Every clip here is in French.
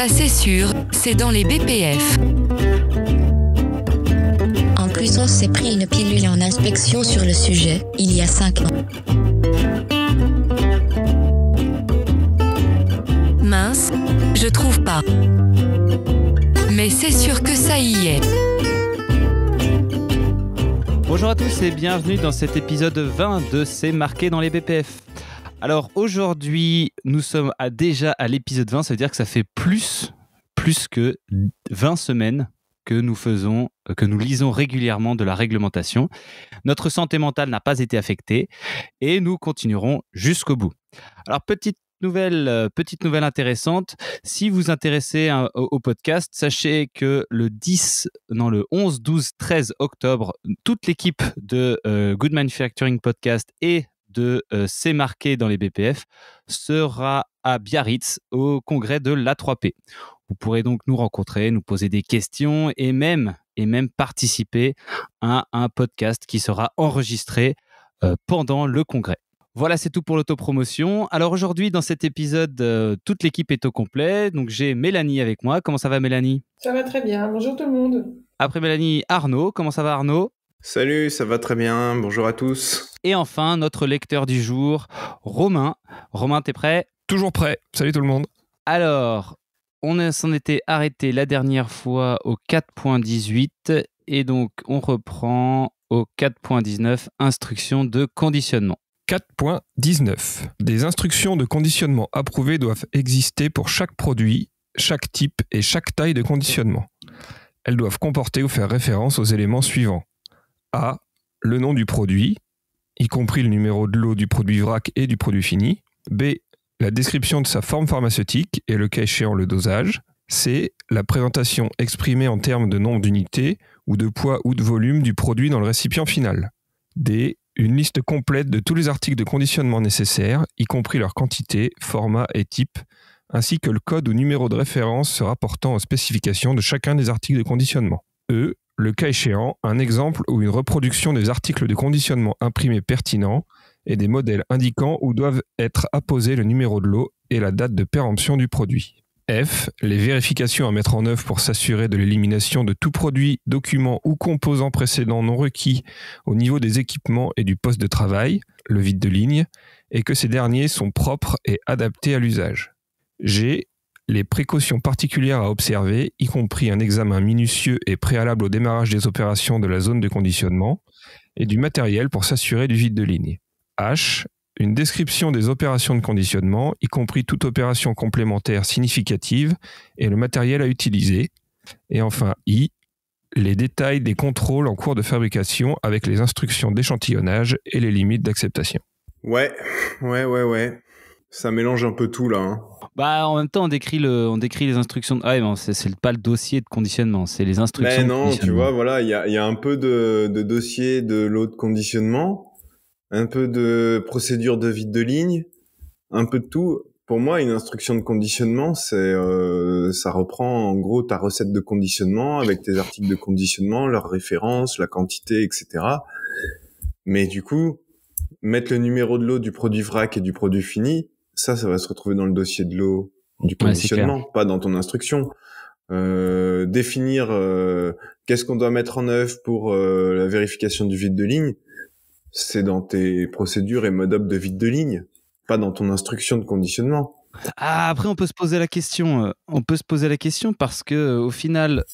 Ça c'est sûr, c'est dans les BPF. En plus, on s'est pris une pilule en inspection sur le sujet, il y a 5 ans. Mince, je trouve pas. Mais c'est sûr que ça y est. Bonjour à tous et bienvenue dans cet épisode 20 de C'est marqué dans les BPF. Alors aujourd'hui, nous sommes déjà à l'épisode 20, ça veut dire que ça fait plus que 20 semaines que nous lisons régulièrement de la réglementation. Notre santé mentale n'a pas été affectée et nous continuerons jusqu'au bout. Alors petite nouvelle intéressante, si vous vous intéressez au podcast, sachez que le 11, 12, 13 octobre, toute l'équipe de Good Manufacturing Podcast et de C'est marqué dans les BPF sera à Biarritz au congrès de l'A3P. Vous pourrez donc nous rencontrer, nous poser des questions et même participer à un podcast qui sera enregistré pendant le congrès. Voilà, c'est tout pour l'autopromotion. Alors aujourd'hui, dans cet épisode, toute l'équipe est au complet. Donc j'ai Mélanie avec moi. Comment ça va, Mélanie ? Ça va très bien. Bonjour tout le monde. Après Mélanie, Arnaud. Comment ça va, Arnaud ? Salut, ça va très bien. Bonjour à tous. Et enfin, notre lecteur du jour, Romain. Romain, t'es prêt ? Toujours prêt. Salut tout le monde. Alors, on s'en était arrêté la dernière fois au 4.18 et donc on reprend au 4.19, instructions de conditionnement. 4.19. Des instructions de conditionnement approuvées doivent exister pour chaque produit, chaque type et chaque taille de conditionnement. Elles doivent comporter ou faire référence aux éléments suivants. A. Le nom du produit, y compris le numéro de lot du produit vrac et du produit fini. B. La description de sa forme pharmaceutique et le cas échéant le dosage. C. La présentation exprimée en termes de nombre d'unités ou de poids ou de volume du produit dans le récipient final. D. Une liste complète de tous les articles de conditionnement nécessaires, y compris leur quantité, format et type, ainsi que le code ou numéro de référence se rapportant aux spécifications de chacun des articles de conditionnement. E. Le cas échéant, un exemple ou une reproduction des articles de conditionnement imprimés pertinents et des modèles indiquant où doivent être apposés le numéro de lot et la date de péremption du produit. F. Les vérifications à mettre en œuvre pour s'assurer de l'élimination de tout produit, document ou composant précédent non requis au niveau des équipements et du poste de travail, le vide de ligne, et que ces derniers sont propres et adaptés à l'usage. G. Les précautions particulières à observer, y compris un examen minutieux et préalable au démarrage des opérations de la zone de conditionnement et du matériel pour s'assurer du vide de ligne. H. Une description des opérations de conditionnement, y compris toute opération complémentaire significative et le matériel à utiliser. Et enfin I. Les détails des contrôles en cours de fabrication avec les instructions d'échantillonnage et les limites d'acceptation. Ouais. Ça mélange un peu tout là. Hein. Bah, en même temps, on décrit les instructions. Ah, non, c'est pas le dossier de conditionnement, c'est les instructions. Mais de non, conditionnement. tu vois, voilà, il y a un peu de dossier de lot de conditionnement, un peu de procédure de vide de ligne, un peu de tout. Pour moi, une instruction de conditionnement, ça reprend en gros ta recette de conditionnement avec tes articles de conditionnement, leurs références, la quantité, etc. Mais du coup, mettre le numéro de lot du produit vrac et du produit fini, ça va se retrouver dans le dossier de lot du conditionnement, pas dans ton instruction. Définir qu'est-ce qu'on doit mettre en œuvre pour la vérification du vide de ligne, c'est dans tes procédures et mode-up de vide de ligne, pas dans ton instruction de conditionnement. Ah, après, on peut se poser la question parce que au final,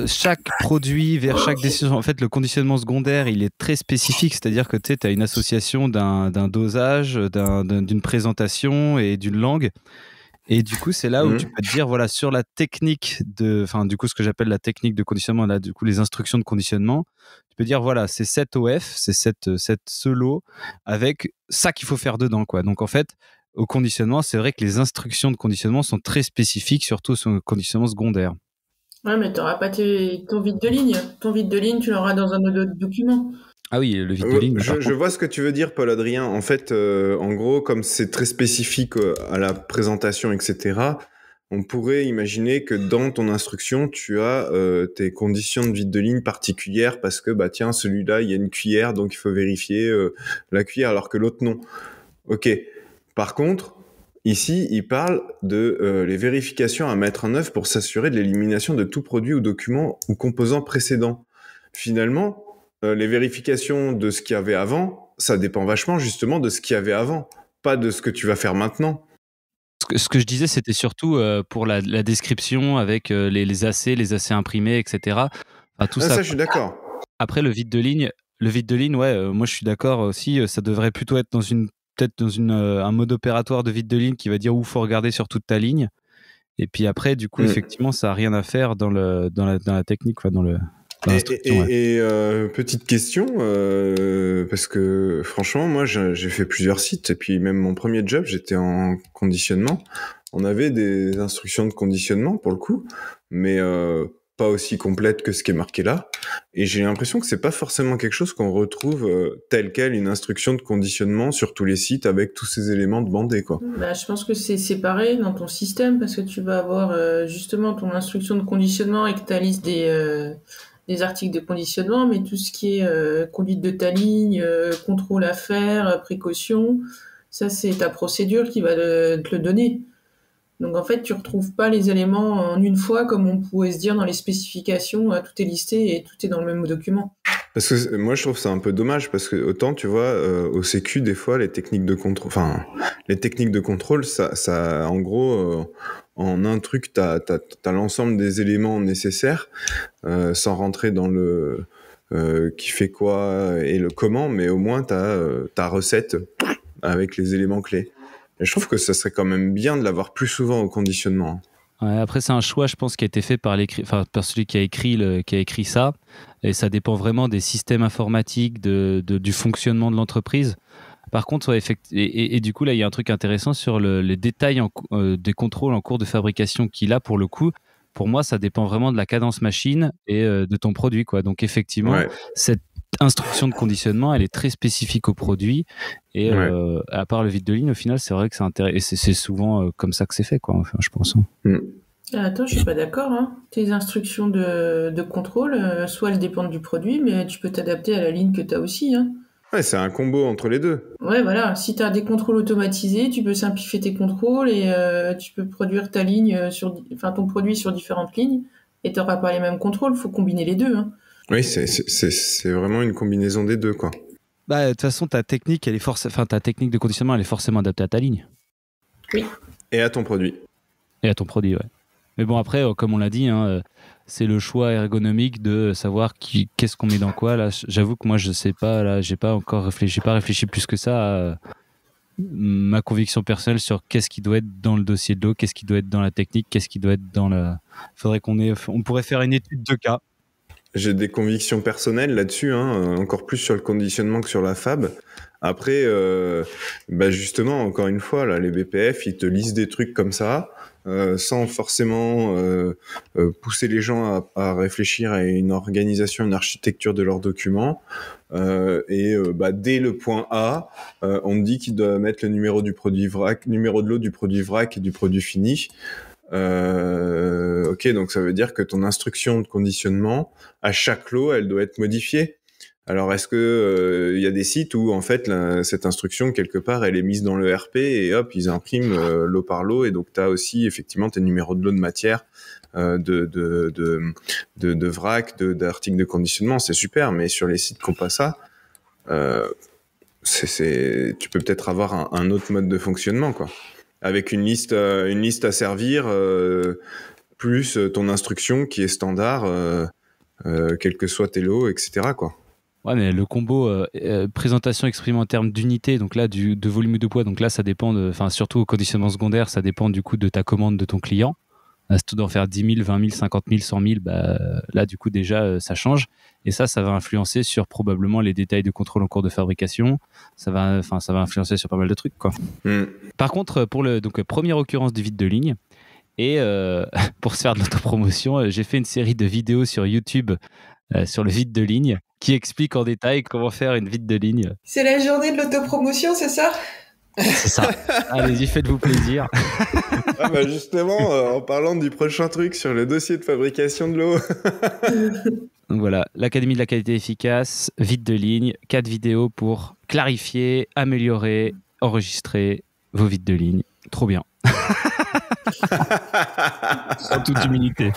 chaque produit vers chaque décision, en fait, le conditionnement secondaire, il est très spécifique, c'est-à-dire que tu as une association d'un dosage, d'une présentation et d'une langue. Et du coup, c'est là où tu peux te dire, voilà, sur la technique du coup, ce que j'appelle la technique de conditionnement, là, du coup, les instructions de conditionnement, tu peux dire, voilà, c'est cette OF, c'est ce lot avec ça qu'il faut faire dedans, quoi. Donc, en fait, au conditionnement, c'est vrai que les instructions de conditionnement sont très spécifiques, surtout sur le conditionnement secondaire. Ouais, mais t'auras pas ton vide de ligne. Ton vide de ligne, tu l'auras dans un autre document. Ah oui, le vide de ligne. Je vois ce que tu veux dire, Paul-Adrien. En fait, en gros, comme c'est très spécifique à la présentation, etc., on pourrait imaginer que dans ton instruction, tu as tes conditions de vide de ligne particulières parce que, bah tiens, celui-là, il y a une cuillère, donc il faut vérifier la cuillère, alors que l'autre, non. Ok. Par contre, Ici, il parle de les vérifications à mettre en œuvre pour s'assurer de l'élimination de tout produit ou document ou composant précédent. Finalement, les vérifications de ce qu'il y avait avant, ça dépend vachement justement de ce qu'il y avait avant, pas de ce que tu vas faire maintenant. Ce que je disais, c'était surtout pour la description avec les AC, les AC imprimés, etc. Enfin, tout ça. Je suis d'accord. Après, le vide de ligne, ouais, moi je suis d'accord aussi. Ça devrait plutôt être dans un mode opératoire de vide de ligne qui va dire où il faut regarder sur toute ta ligne. Et puis après, du coup, effectivement, ça n'a rien à faire dans la technique, dans l'instruction. Et petite question, parce que franchement, moi, j'ai fait plusieurs sites, et puis même mon premier job, j'étais en conditionnement. On avait des instructions de conditionnement, pour le coup, mais pas aussi complètes que ce qui est marqué là. Et j'ai l'impression que c'est pas forcément quelque chose qu'on retrouve tel quel, une instruction de conditionnement sur tous les sites avec tous ces éléments de bandés, quoi. Je pense que c'est séparé dans ton système, parce que tu vas avoir justement ton instruction de conditionnement avec ta liste des articles de conditionnement, mais tout ce qui est conduite de ta ligne, contrôle à faire, précaution, ça c'est ta procédure qui va te le donner. Donc en fait, tu retrouves pas les éléments en une fois comme on pourrait se dire dans les spécifications, tout est listé et tout est dans le même document. Parce que moi je trouve ça un peu dommage, parce que autant tu vois au sécu des fois les techniques de contrôle, ça en gros en un truc t'as l'ensemble des éléments nécessaires sans rentrer dans le qui fait quoi et le comment, mais au moins t'as ta recette avec les éléments clés. Et je trouve que ça serait quand même bien de l'avoir plus souvent au conditionnement. Ouais, après, c'est un choix, je pense, qui a été fait par celui qui a écrit ça. Et ça dépend vraiment des systèmes informatiques, du fonctionnement de l'entreprise. Par contre, ouais, et du coup, là, il y a un truc intéressant sur les détails des contrôles en cours de fabrication qu'il a, pour le coup. Pour moi, ça dépend vraiment de la cadence machine et de ton produit, quoi. Donc, effectivement, cette instruction de conditionnement, elle est très spécifique au produit. Et à part le vide de ligne, au final, c'est vrai que c'est intéressant. Et c'est souvent comme ça que c'est fait, quoi, enfin, je pense. Attends, je suis pas d'accord. Tes instructions de contrôle, soit elles dépendent du produit, mais tu peux t'adapter à la ligne que tu as aussi. Ouais, c'est un combo entre les deux. Ouais, voilà. Si tu as des contrôles automatisés, tu peux simplifier tes contrôles et tu peux produire ta ligne ton produit sur différentes lignes et tu n'auras pas les mêmes contrôles. Il faut combiner les deux. Oui, c'est vraiment une combinaison des deux, quoi. De toute façon, ta technique de conditionnement, elle est forcément adaptée à ta ligne. Oui. Et à ton produit. Ouais. Mais bon, après, comme on l'a dit, c'est le choix ergonomique de savoir qu'est-ce qu'on met dans quoi. Là, j'avoue que moi, je sais pas. Là, j'ai pas réfléchi plus que ça à ma conviction personnelle sur qu'est-ce qui doit être dans le dossier de l'eau, qu'est-ce qui doit être dans la technique, qu'est-ce qui doit être dans le. Faudrait on pourrait faire une étude de cas. J'ai des convictions personnelles là-dessus, encore plus sur le conditionnement que sur la fab. Après, justement, encore une fois, là, les BPF, ils te lisent des trucs comme ça, sans forcément pousser les gens à réfléchir à une organisation, une architecture de leurs documents. Dès le point A, on dit qu'il doit mettre le numéro du produit vrac, numéro de lot du produit vrac et du produit fini. Ok, donc ça veut dire que ton instruction de conditionnement, à chaque lot, elle doit être modifiée. Alors, est-ce que y a des sites où, en fait, cette instruction, quelque part, elle est mise dans le RP et hop, ils impriment lot par lot, et donc tu as aussi, effectivement, tes numéros de lot de matière, de vrac, d'articles de conditionnement, c'est super, mais sur les sites qui n'ont pas ça, tu peux peut-être avoir un autre mode de fonctionnement, quoi. Avec une liste à servir, plus ton instruction qui est standard, quels que soient tes lots, etc., quoi. Ouais, mais le combo présentation exprimée en termes d'unité, donc là, de volume ou de poids, donc là, ça dépend, surtout au conditionnement secondaire, ça dépend du coup de ta commande de ton client. Si tu dois en faire 10 000, 20 000, 50 000, 100 000, là, du coup, déjà, ça change. Et ça va influencer sur probablement les détails de contrôle en cours de fabrication. Ça va influencer sur pas mal de trucs, quoi. Par contre, pour première occurrence du vide de ligne, et pour se faire de l'autopromotion, j'ai fait une série de vidéos sur YouTube sur le vide de ligne qui explique en détail comment faire une vide de ligne. C'est la journée de l'autopromotion, c'est ça ? C'est ça. Allez-y, faites-vous plaisir. Justement, en parlant du prochain truc sur le dossier de fabrication de l'eau. Donc voilà, l'Académie de la qualité efficace, vide de ligne, 4 vidéos pour clarifier, améliorer, enregistrer vos vides de ligne. Trop bien. En toute humilité.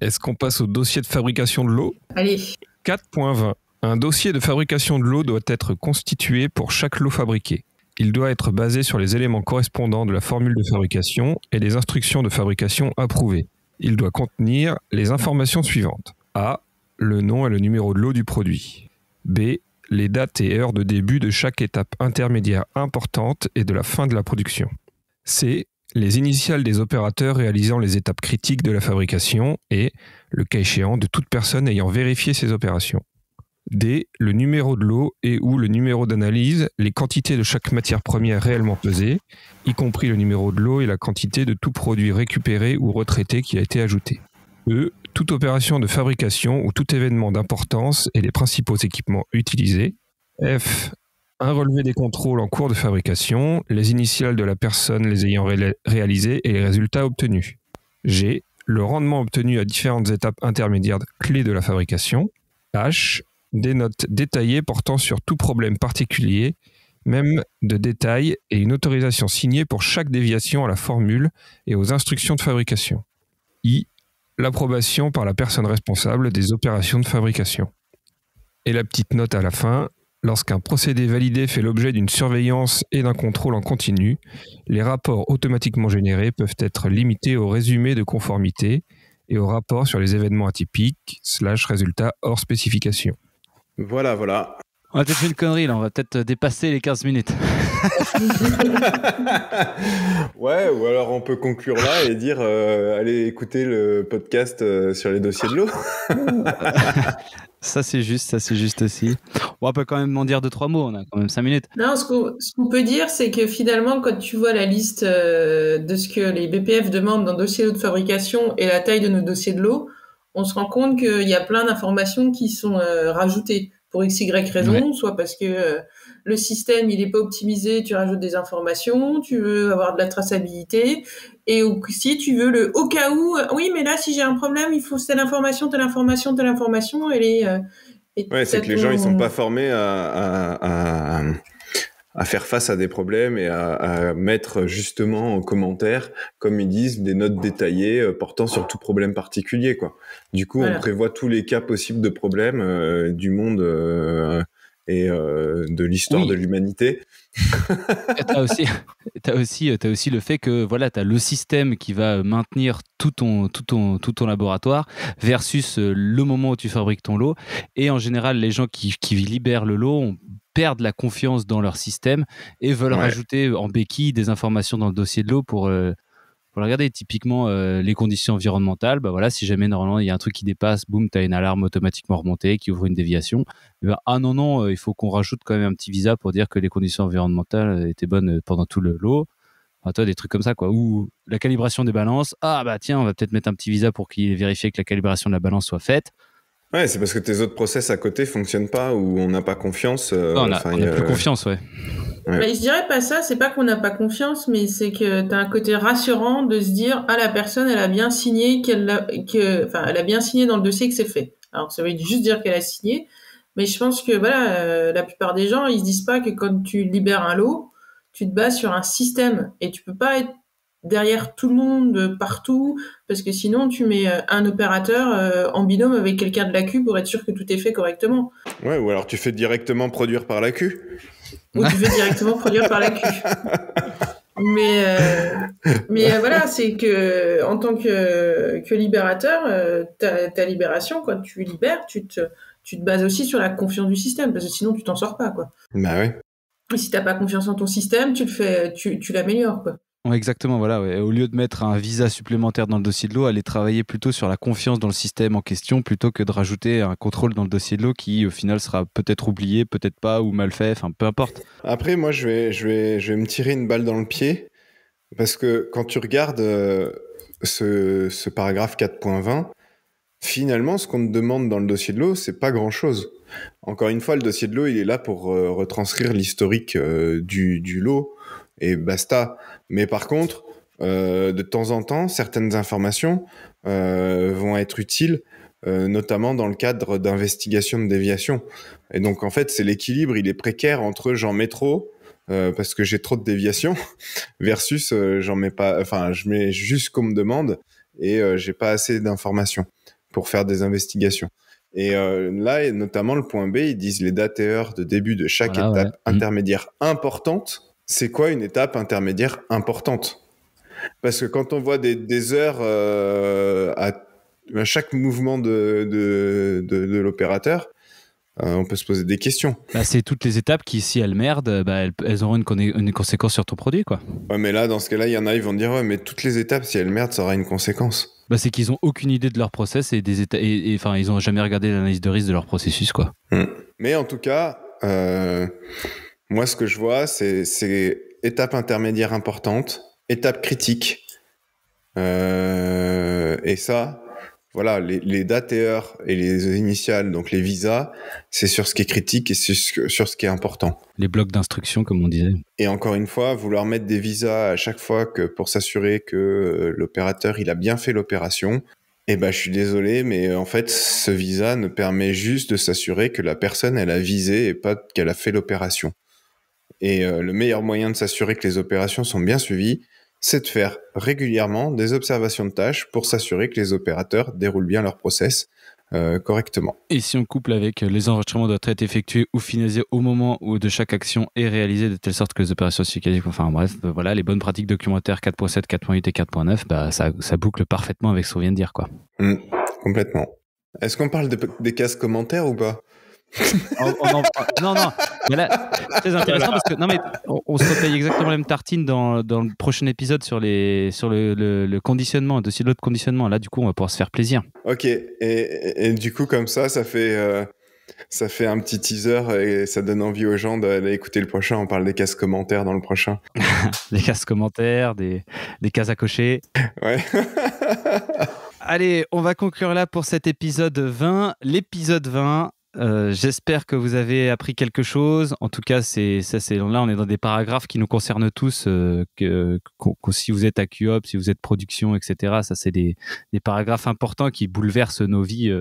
Est-ce qu'on passe au dossier de fabrication de l'eau ? Allez. 4.20. Un dossier de fabrication de l'eau doit être constitué pour chaque lot fabriqué. Il doit être basé sur les éléments correspondants de la formule de fabrication et les instructions de fabrication approuvées. Il doit contenir les informations suivantes. A. Le nom et le numéro de lot du produit. B. Les dates et heures de début de chaque étape intermédiaire importante et de la fin de la production. C. Les initiales des opérateurs réalisant les étapes critiques de la fabrication et, le cas échéant, de toute personne ayant vérifié ces opérations. D. Le numéro de lot et ou le numéro d'analyse, les quantités de chaque matière première réellement pesée, y compris le numéro de lot et la quantité de tout produit récupéré ou retraité qui a été ajouté. E. Toute opération de fabrication ou tout événement d'importance et les principaux équipements utilisés. F. Un relevé des contrôles en cours de fabrication, les initiales de la personne les ayant réalisés et les résultats obtenus. G. Le rendement obtenu à différentes étapes intermédiaires clés de la fabrication. H. Des notes détaillées portant sur tout problème particulier, même de détail, et une autorisation signée pour chaque déviation à la formule et aux instructions de fabrication. I. L'approbation par la personne responsable des opérations de fabrication. Et la petite note à la fin, lorsqu'un procédé validé fait l'objet d'une surveillance et d'un contrôle en continu, les rapports automatiquement générés peuvent être limités au résumé de conformité et au rapport sur les événements atypiques / résultats hors spécification. Voilà. On a peut-être fait une connerie, là. On va peut-être dépasser les 15 minutes. Ouais, ou alors on peut conclure là et dire allez écouter le podcast sur les dossiers de l'eau. Ça, c'est juste aussi. Bon, on peut quand même en dire 2-3 mots. On a quand même 5 minutes. Non, ce qu'on peut dire, c'est que finalement, quand tu vois la liste de ce que les BPF demandent dans le dossier d'eau de fabrication et la taille de nos dossiers de l'eau, on se rend compte qu'il y a plein d'informations qui sont rajoutées pour x, y raison, soit parce que le système il est pas optimisé, tu rajoutes des informations, tu veux avoir de la traçabilité, et si tu veux le au cas où, oui mais là si j'ai un problème, il faut telle information, Ouais, c'est que les gens ils sont pas formés à faire face à des problèmes et à mettre justement en commentaire, comme ils disent, des notes détaillées portant sur tout problème particulier, quoi. Du coup, on prévoit tous les cas possibles de problèmes du monde et de l'histoire de l'humanité. T'as aussi le fait que voilà, t'as le système qui va maintenir tout ton laboratoire versus le moment où tu fabriques ton lot. Et en général, les gens qui libèrent le lot perdent la confiance dans leur système et veulent rajouter en béquille des informations dans le dossier de l'eau pour le regarder. Typiquement, les conditions environnementales, bah voilà, si jamais normalement il y a un truc qui dépasse, boum, tu as une alarme automatiquement remontée qui ouvre une déviation. Et ben, non, il faut qu'on rajoute quand même un petit visa pour dire que les conditions environnementales étaient bonnes pendant tout le lot. Enfin, toi, des trucs comme ça, quoi. Ou la calibration des balances. Ah, bah tiens, on va peut-être mettre un petit visa pour qu'il vérifie que la calibration de la balance soit faite. Ouais, c'est parce que tes autres process à côté fonctionnent pas ou on n'a pas confiance. On a plus confiance, ouais. Mais je dirais pas ça, c'est pas qu'on n'a pas confiance, mais c'est que t'as un côté rassurant de se dire la personne elle a bien signé elle a bien signé dans le dossier que c'est fait. Alors ça veut juste dire qu'elle a signé, mais je pense que la plupart des gens ils se disent pas que quand tu libères un lot, tu te bases sur un système et tu peux pas être derrière tout le monde partout parce que sinon tu mets un opérateur en binôme avec quelqu'un de la Q pour être sûr que tout est fait correctement. Ouais, ou alors tu fais directement produire par la Q. Ou tu veux directement produire par la Q. Mais voilà, c'est que en tant que libérateur, ta libération, quand tu libères, tu te bases aussi sur la confiance du système, parce que sinon tu t'en sors pas, quoi. Bah ouais. Et si t'as pas confiance en ton système, tu l'améliores, quoi. Exactement, voilà. Ouais. Au lieu de mettre un visa supplémentaire dans le dossier de l'eau, aller travailler plutôt sur la confiance dans le système en question plutôt que de rajouter un contrôle dans le dossier de l'eau qui, au final, sera peut-être oublié, peut-être pas, ou mal fait, enfin, peu importe. Après, moi, je vais me tirer une balle dans le pied parce que quand tu regardes ce paragraphe 4.20, finalement, ce qu'on te demande dans le dossier de l'eau, c'est pas grand-chose. Encore une fois, le dossier de l'eau, il est là pour retranscrire l'historique du lot et basta. Mais par contre, de temps en temps, certaines informations vont être utiles, notamment dans le cadre d'investigation de déviation. Et donc, en fait, c'est l'équilibre, il est précaire entre j'en mets trop, parce que j'ai trop de déviations versus j'en mets pas, enfin je mets juste qu'on me demande et j'ai pas assez d'informations pour faire des investigations. Et là, et notamment le point B, ils disent les date et heures de début de chaque étape intermédiaire importante. C'est quoi une étape intermédiaire importante? Parce que quand on voit des heures à chaque mouvement de l'opérateur, on peut se poser des questions. Bah, c'est toutes les étapes qui, si elles merdent, elles auront une conséquence sur ton produit, quoi. Ouais, mais là, dans ce cas-là, il y en a, ils vont dire, ouais, mais toutes les étapes, si elles merdent, ça aura une conséquence. Bah, c'est qu'ils ont aucune idée de leur process et ils ont jamais regardé l'analyse de risque de leur processus, quoi. Mais en tout cas, moi, ce que je vois, c'est étape intermédiaire importante, étape critique, et ça, voilà, les dates et heures et les initiales, donc les visas, c'est sur ce qui est critique et sur ce qui est important. Les blocs d'instruction, comme on disait. Et encore une fois, vouloir mettre des visas à chaque fois pour s'assurer que l'opérateur, il a bien fait l'opération, eh ben, je suis désolé, mais en fait, ce visa ne permet juste de s'assurer que la personne, elle a visé et pas qu'elle a fait l'opération. Et le meilleur moyen de s'assurer que les opérations sont bien suivies, c'est de faire régulièrement des observations de tâches pour s'assurer que les opérateurs déroulent bien leur process correctement. Et si on couple avec les enregistrements doivent être effectués ou finalisés au moment où de chaque action est réalisée de telle sorte que les opérations suivent, enfin bref, voilà, les bonnes pratiques documentaires 4.7, 4.8 et 4.9, ça boucle parfaitement avec ce qu'on vient de dire, quoi. Complètement. Est-ce qu'on parle des cases commentaires ou pas? Non, mais là, c'est très intéressant parce que on se repaye exactement la même tartine dans le prochain épisode sur le conditionnement, dossier de l'autre conditionnement. Là, du coup, on va pouvoir se faire plaisir. Ok, et du coup, comme ça fait un petit teaser et ça donne envie aux gens d'aller écouter le prochain. On parle des cases commentaires dans le prochain. Des cases commentaires, des cases à cocher. Ouais. Allez, on va conclure là pour cet épisode 20. L'épisode 20. J'espère que vous avez appris quelque chose. En tout cas, là, on est dans des paragraphes qui nous concernent tous. Si vous êtes à QOP, si vous êtes production, etc., ça, c'est des paragraphes importants qui bouleversent nos vies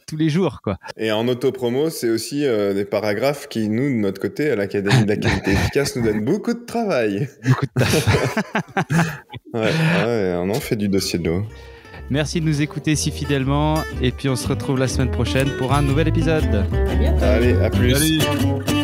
tous les jours, quoi. Et en autopromo, c'est aussi des paragraphes qui, nous, de notre côté, à l'Académie de la qualité efficace, nous donnent beaucoup de travail. Beaucoup de taf. Ouais, on en fait du dossier de l'eau. Merci de nous écouter si fidèlement et puis on se retrouve la semaine prochaine pour un nouvel épisode. À bientôt. Allez, à plus. Allez.